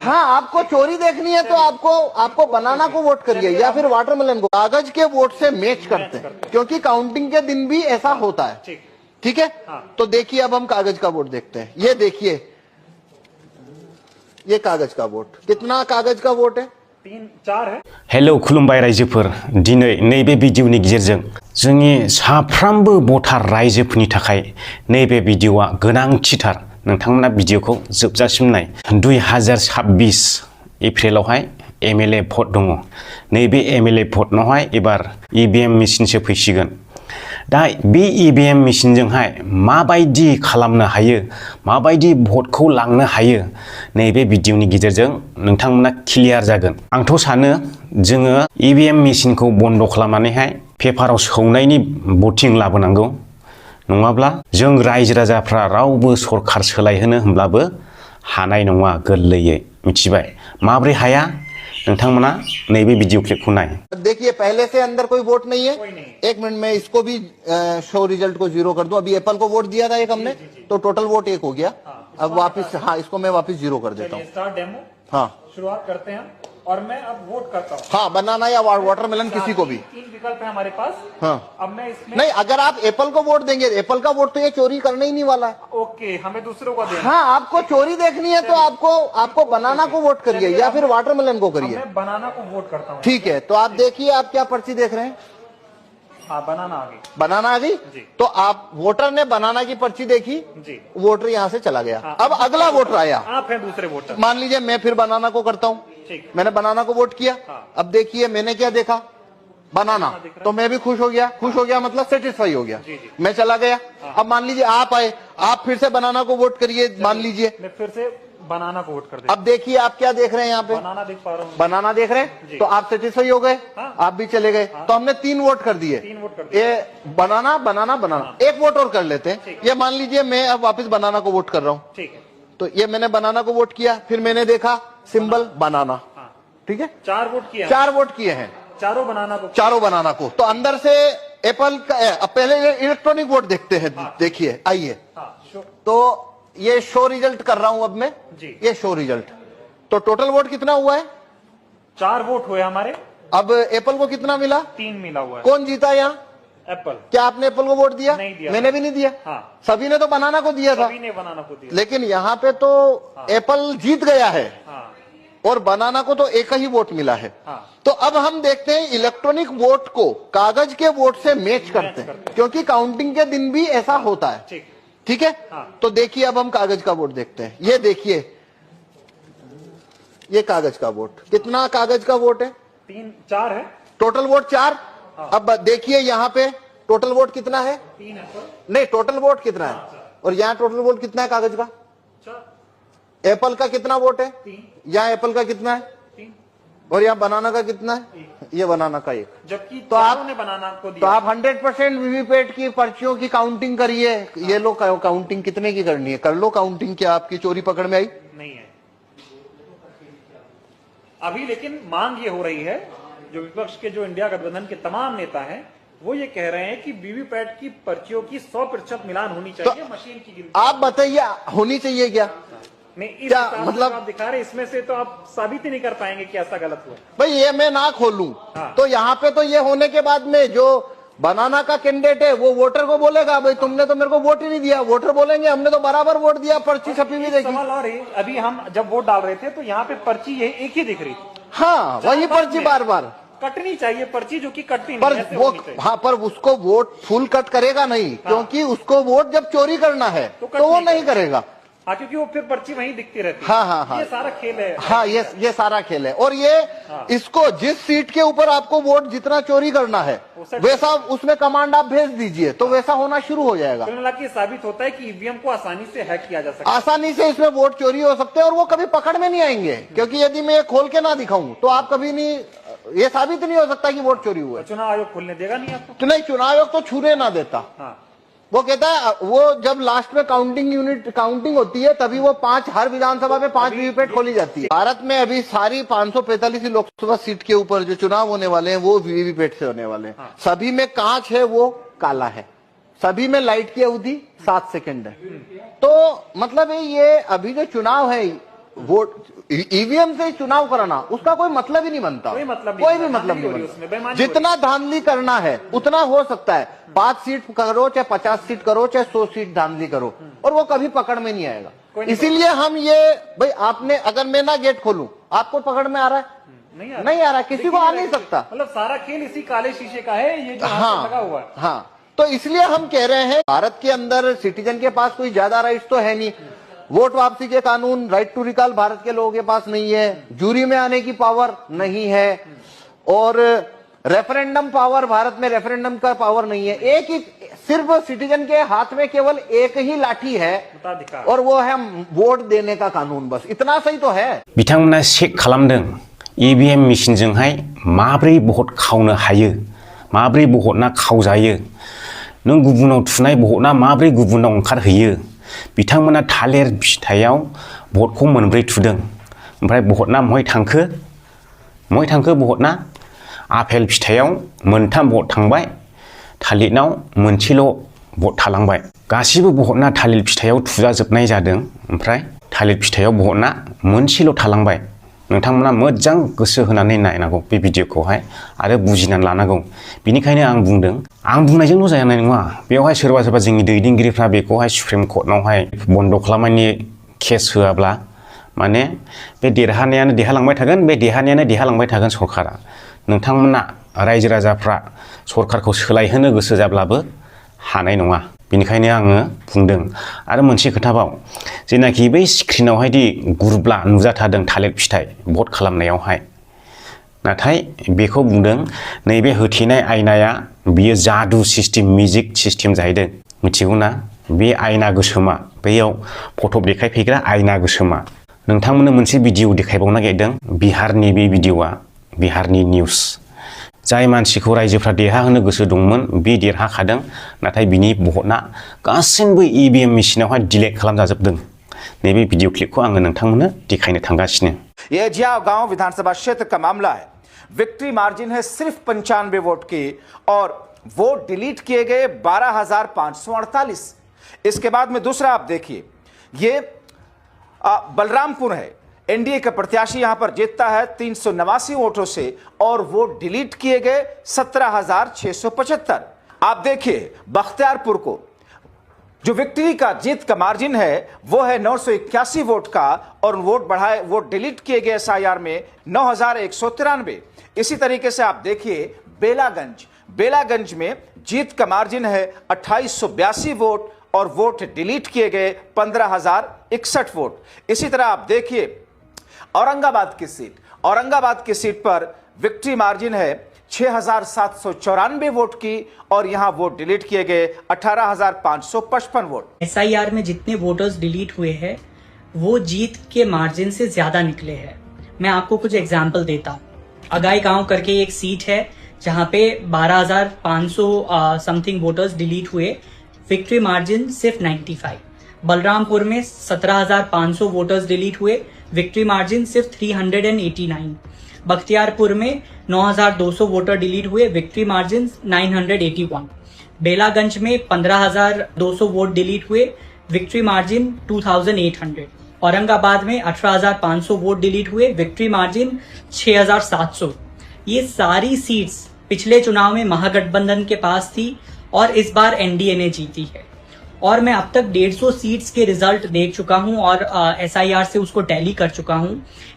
हाँ, आपको चोरी देखनी है तो आपको बनाना को वोट करिए या फिर वाटरमेलन को। कागज के वोट से मैच करते हैं क्योंकि काउंटिंग के दिन भी ऐसा होता है। ठीक है, तो देखिए अब हम कागज का वोट देखते हैं। ये देखिए, ये कागज का वोट, कितना कागज का वोट है? 3-4 है। हेलो खुलुमबाय रायजोफोर, दिनै नैबे भिडिअनि गेजेरजों जोंनि साफ्रोमबो भटार रायजोफोरनि थाखाय नैबे भिडिअआ गोनांथिथार। नोंथांमोना भिडिअखौ जोबजासिम नाय। 2026 एप्रिलावहाय एमएलए भट दङ। नैबे एमएलए भटनावहाय एबार ईवीएम मेसिनसो फैसिगोन। दा बे ईवीएम मेसिनजोंहाय माबायदि खालामनो हायो, माबायदि भटखौ लांनो हायो, नैबे भिडिअनि गेजेरजों नोंथांमोना क्लियार जागोन। आंथ' सानो जोङो ईवीएम मेसिनखौ बन्द खालामनानैहाय पेपाराव सौनायनि भटिं लाबोनांगौ। नङाब्ला जों रायजो राजाफ्रा रावबो सरकार सोलायहोनो होनब्लाबो हानाय नङा गोरलैयै। मिथिबाय? माब्रै हाया? नोंथांमोना नैबे वीडियो क्लिप को नाय। देखिए पहले से अंदर कोई वोट नहीं है। एक मिनट में इसको भी शो रिजल्ट को 0 कर दूं। अभी एप्पल को वोट दिया था एक हमने, तो टोटल वोट 1 हो गया। अब वापस, हाँ, इसको मैं वापस 0 कर देता हूँ। स्टार्ट डेमो, हाँ, शुरुआत करते हैं और मैं अब वोट करता हूँ। हाँ, बनाना या वाटरमेलन किसी को भी। 3 विकल्प है हमारे पास। हाँ, अब मैं इसमें नहीं, अगर आप एप्पल को वोट देंगे, एप्पल का वोट तो ये चोरी करने ही नहीं वाला है। ओके, हमें दूसरों को देना। हाँ, आपको चोरी देखनी है तो आपको बनाना को वोट करिए या फिर वाटरमेलन को करिए। मैं बनाना को वोट करता हूँ। ठीक है, तो आप देखिए आप क्या पर्ची देख रहे हैं। हाँ, बनाना आ गई। बनाना आ गई। तो आप वोटर ने बनाना की पर्ची देखी जी, वोटर यहाँ से चला गया। हाँ, अब अगला वोटर आया। आप हैं दूसरे वोटर। मान लीजिए मैं फिर बनाना को करता हूँ। ठीक, मैंने बनाना को वोट किया। हाँ। अब देखिए मैंने क्या देखा, बनाना, तो मैं भी खुश हो गया। खुश हो गया मतलब सेटिस्फाई हो गया। जी, जी। मैं चला गया। अब मान लीजिए आप आए, आप फिर से बनाना को वोट करिए। मान लीजिए मैं फिर से बनाना को वोट कर देता अब देखिए आप क्या देख रहे हैं यहाँ पे, हूँ। बनाना देख पा रहा हूँ। बनाना देख रहे हैं। जी। तो आप सेटिस्फाई हो गए। हाँ। आप भी चले गए। तो हमने 3 वोट कर दिए। 3 वोट कर दिए। ये बनाना बनाना बनाना, एक वोट और कर लेते हैं। ये मान लीजिए मैं अब वापस बनाना को वोट कर रहा हूँ। ठीक है, तो ये मैंने बनाना को वोट किया, फिर मैंने देखा सिंबल बनाना। हाँ। ठीक है, 4 वोट किया। 4 वोट किए हैं, चारों बनाना को। चारों बनाना को। तो अंदर से एप्पल का, अब पहले इलेक्ट्रॉनिक वोट देखते हैं। देखिए आइए, तो ये शो रिजल्ट कर रहा हूं अब मैं जी। ये शो रिजल्ट। तो टोटल वोट कितना हुआ है? 4 वोट हुए हमारे। अब एप्पल को कितना मिला? 3 मिला हुआ है। कौन जीता यहाँ? एप्पल। क्या आपने एप्पल को वोट दिया? नहीं दिया। मैंने भी नहीं दिया। हाँ। सभी ने तो बनाना को दिया था। सभी ने बनाना को दिया। लेकिन यहाँ पे तो एप्पल जीत गया है। हाँ। और बनाना को तो एक ही वोट मिला है। हाँ। तो अब हम देखते हैं इलेक्ट्रॉनिक वोट को कागज के वोट से मैच करते हैं क्योंकि काउंटिंग के दिन भी ऐसा होता है। ठीक है, हाँ। तो देखिए अब हम कागज का वोट देखते हैं। ये देखिए, ये कागज का वोट, कितना कागज का वोट है? 3-4 है। Total vote 4। हाँ। अब देखिए यहाँ पे टोटल वोट कितना है? 3 है। नहीं, टोटल वोट कितना है? और यहाँ टोटल वोट कितना है कागज का? 4। एप्पल का कितना वोट है? 3। यहाँ एप्पल का कितना है? 3। और यहाँ बनाना का कितना है? ये बनाना का 1। जबकि तो आप ने बनाना को दिया। तो आप 100% वीवीपैट की पर्चियों की काउंटिंग करिए। ये लो काउंटिंग कितने की करनी है, कर लो काउंटिंग। क्या आपकी चोरी पकड़ में आई? नहीं है अभी, लेकिन मांग ये हो रही है, जो विपक्ष के, जो इंडिया गठबंधन के तमाम नेता हैं, वो ये कह रहे हैं कि वीवीपैट की पर्चियों की 100% मिलान होनी चाहिए। तो मशीन की गिनती आप बताइए होनी चाहिए क्या? नहीं, इस क्या हिसाब से मतलब? आप दिखा रहे, इसमें से तो आप साबित ही नहीं कर पाएंगे कि ऐसा गलत हुआ। भाई ये मैं ना खोलूं। हाँ। तो यहाँ पे तो ये होने के बाद में जो बनाना का कैंडिडेट है वो वोटर को बोलेगा भाई तुमने तो मेरे को वोट ही नहीं दिया। वोटर बोलेंगे हमने तो बराबर वोट दिया, पर्ची छपी हुई देखी। सवाल और है, अभी हम जब वोट डाल रहे थे तो यहाँ पे पर्ची ये एक ही दिख रही थी। हाँ, वही पर्ची बार बार कटनी चाहिए पर्ची, जो कि कटती पर नहीं, ऐसे वो, होनी चाहिए। हाँ, पर उसको वोट फुल कट करेगा नहीं। क्योंकि उसको वोट जब चोरी करना है तो वो नहीं करेगा। हाँ, क्योंकि वो फिर पर्ची वहीं दिखती रहती है। हाँ हाँ हाँ, ये सारा खेल है। हाँ, ये सारा खेल है। और ये इसको जिस सीट के ऊपर आपको वोट जितना चोरी करना है वैसा उसमें कमांड आप भेज दीजिए तो वैसा होना शुरू हो जाएगा। कुल मिला के साबित होता है कि ईवीएम को आसानी से हैक किया जा सकता है। आसानी से इसमें वोट चोरी हो सकते हैं और वो कभी पकड़ में नहीं आएंगे। क्योंकि यदि मैं खोल के ना दिखाऊं तो आप कभी नहीं, ये साबित नहीं हो सकता कि वोट चोरी हुआ है। चुनाव आयोग खोलने देगा नहीं आपको? तो नहीं, चुनाव आयोग तो छूने ना देता। हाँ। वो कहता है वो जब लास्ट में काउंटिंग होती है तभी वो 5 हर विधानसभा में 5 वीवीपैट खोली जाती है। भारत में अभी सारी 545 लोकसभा सीट के ऊपर जो चुनाव होने वाले हैं वो वीवीपैट से होने वाले हैं। हाँ। सभी में कांच है, वो काला है। सभी में लाइट की अवधि 7 सेकंड है। तो मतलब ये अभी जो चुनाव है वोट ईवीएम से चुनाव कराना उसका कोई मतलब ही नहीं बनता, कोई मतलब नहीं, कोई भी मतलब धांधली नहीं हो रही है उसमें, बनता। बेईमानी जितना धांधली करना है उतना हो सकता है, 5 सीट करो चाहे 50 सीट करो चाहे 100 सीट धांधली करो, और वो कभी पकड़ में नहीं आएगा। इसीलिए हम ये भाई आपने अगर मैं ना गेट खोलूं आपको पकड़ में आ रहा है? नहीं आ रहा, किसी को आ नहीं सकता। मतलब सारा खेल इसी काले शीशे का है, ये जो हाथ हाँ से लगा हुआ है। हाँ, तो इसलिए हम कह रहे हैं भारत के अंदर सिटीजन के पास कोई ज्यादा राइट्स तो है नहीं। वोट वापसी के कानून, राइट टू रिकॉल भारत के लोगों के पास नहीं है, जूरी में आने की पावर नहीं है, और रेफरेंडम पावर, भारत में रेफरेंडम का पावर नहीं है। एक ही सिर्फ सिटीजन के हाथ में केवल एक ही लाठी है और वो है वोट देने का कानून, बस इतना सही तो है। बिथांमोना चेक खालामदों ईवीएम मेसिनजोंहाय माब्रै भट खावनो हायो, माब्रै भटना खावजायो, नों गुबुनाव थुनाय भटना माब्रै गुबुनाव ओंखारहैयो। बिथांमोना थालिर फिथाइयाव भटखौ मोनब्रै थुदों, ओमफ्राय भटना महाय थांखो भटना आपेल फिथाइयाव मोनथाम भट थांबाय, थालिरनाव मोनसेल' भट थालांबाय। गासिबो भटना थालिर फिथाइयाव थुजाजोबनाय जादों, ओमफ्राय थालिर फिथाइयाव भटना मोनसेल' थालांबाय। नोंथांमोना मोजां गोसो होनानै नायनांगौ बे भिडिअखौहाय आरो बुजिनानै लानांगौ। बिनिखायनो आं बुंदों, आं बुंनायजोंल' जानाय नङा, बेवहाय सोरबा जोंनि दैदेनगिरिफ्रा बेखौहाय सुप्रिम कर्टनावहाय बन्द खालामनायनि केस होआब्ला माने बे देरहानायानो देरहालांबाय थागोन, बे देरहानायानो देरहालांबाय थागोन सरकारा। नोंथांमोना रायजो राजाफ्रा सरकारखौ सोलायहोनो गोसो जाब्लाबो हानाय नङा। बेनिखायनो आङो बुंदों। आरो मोनसे खोथाबाव, जेनाखि बै स्क्रिनावहायदि गुरब्ला नुजाथारदों थालिर फिथाइ भट खालामनायावहाय, नाथाय बेखौ बुंदों नैबे होथेनाय आयनाया बियो जादु सिस्टेम, मिउजिक सिस्टेम जाहैदों। मिथिगौ ना? बे आयना गोसोमा, बैयाव फट' देखायफैग्रा आयना गोसोमा। नोंथांमोननो मोनसे भिडिअ देखायबावनो नागिरदों, बिहारनि बे भिडिअआ, बिहारनि निउस। जाय मानसिखौ रायजोफ्रा देरहाहोनो गोसो दंमोन बे देरहाखादों, नाथाय बिनि भटना गासिबो ईवीएम मेसिनावहाय डिलीट खालामजाजोबदों। नैबे भिडिअ क्लिपखौ आङो नोंथांमोननो देखायनो थांगासिनो। यह जिया गांव विधानसभा क्षेत्र का मामला है। विक्ट्री मार्जिन है सिर्फ 95 वोट की और वोट डिलीट किए गए 12,548। इसके बाद में दूसरा आप देखिए, ये बलरामपुर है। एनडीए का प्रत्याशी यहां पर जीतता है 389 वोटों से और वोट डिलीट किए गए 17,675। आप देखिए बख्तियारपुर को, जो विक्ट्री का जीत का मार्जिन है वो है 981 वोट का और वोट डिलीट किए गए एसआईआर में 9,193। इसी तरीके से आप देखिए बेलागंज में जीत का मार्जिन है 2882 वोट और वोट डिलीट किए गए 15,061 वोट। इसी तरह आप देखिए औरंगाबाद की सीट पर विक्ट्री मार्जिन है 6,794 वोट की और यहां वोट डिलीट किए गए 18,555 वोट। एसआईआर में जितने वोटर्स डिलीट हुए हैं वो जीत के मार्जिन से ज्यादा निकले हैं। मैं आपको कुछ एग्जांपल देता हूँ। अगाई गांव करके एक सीट है जहां पे 12,500 समथिंग वोटर्स डिलीट हुए, विक्ट्री मार्जिन सिर्फ 95। बलरामपुर में 17,500 वोटर्स डिलीट हुए, विक्ट्री मार्जिन सिर्फ 389। बख्तियारपुर में 9,200 वोटर डिलीट हुए, विक्ट्री मार्जिन 981। बेलागंज में 15,200 वोट डिलीट हुए, विक्ट्री मार्जिन 2,800। औरंगाबाद में 18,500 वोट डिलीट हुए, विक्ट्री मार्जिन 6,700। ये सारी सीट्स पिछले चुनाव में महागठबंधन के पास थी और इस बार एनडीए ने जीती है। और मैं अब तक 150 सीट्स के रिजल्ट देख चुका हूं और एसआईआर से उसको टैली कर चुका हूं।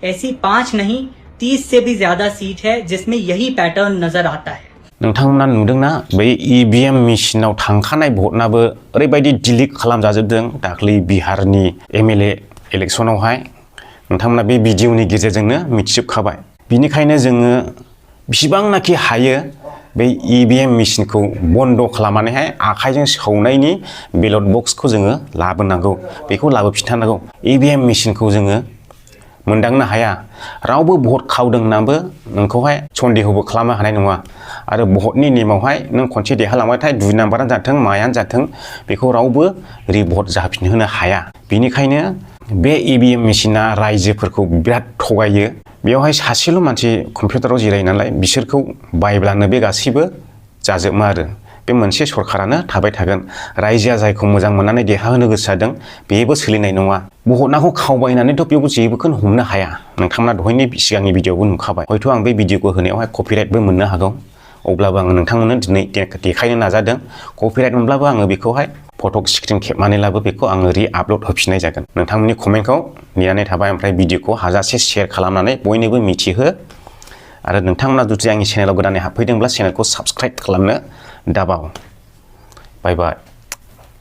ऐसी 5 नहीं 30 से भी ज्यादा सीट है जिसमें यही पैटर्न नजर आता है। नोंथांमोना नुदोंना बै ईवीएम मेसिनाव थांखानाय भटनाबो ओरैबायदि डिलीट खालामजाजोबदों दाख्लै बिहारनि एमएलए इलेक्शनावहाय। नोंथांमोना बे भिडिअनि गेजेरजोंनो मिथिजोबखाबाय। बिनिखायनो जोङो बिसिबांनाखि हायो बे ईवीएम मेसिनखौ बन्द खालामनानैहाय आखाइजों सौनायनि बेलट बक्सखौ जोङो लाबोनांगौ, बेखौ लाबोफिननांगौ। ईवीएम मेसिनखौ जोङो मोनदांनो हाया। रावबो भट खावदों होननाबो नोंखौहाय सन्देहबो खालामनो हानाय नङा। आरो भटनि नेमावहाय नों खनसे देरहालांबाथाय 2 नाम्बारानो जाथों मायानो जाथों बेखौ रावबो रिभट जाफिनहोनो हाया। बेनिखायनो बे ईवीएम मेसिना रायजोफोरखौ बिराद थगायो। बेवहाय सासेल' मानसि कम्पिउटाराव जिरायो नालाय, बिसोरखौ बायब्लानो बे गासैबो जाजोबो आरो बे मोनसे सरकारानो थाबाय थागोन रायजोआ जायखौ मोजां मोननानै देरहाहोनो गोसो जादों बेबो सोलिनाय नङा भटनाखौ खावबायनानैथ' बेयाव जेबोखौनो हमनो हाया नोंथांमोना दहायनि सिगांनि भिडिअ'आवबो नुखाबाय हयथ' आं बे भिडिअ'खौ होनायावहाय कपिराइटबो मोननो हागौ अब्लाबो आङो नोंथांमोननो दिनै देखायनो नाजादों कपिराइट मोनब्लाबो आङो बेखौहाय फट' स्क्रिन खेबनानैब्लाबो बेखौ आङो रि-आपल'ड होफिननाय जागोन नोंथांमोननि कमेन्टखौ नेनानै थाबाय ओमफ्राय भिडिअ'खौ हाजासे शेयार खालामनानै बयनोबो मिथिहो आरो नोंथांमोना जुदि आंनि चेनेलाव गोदानै हाबफैदोंब्ला चेनेलखौ साबस्क्राइब खालामनो दाबाव बाय बाय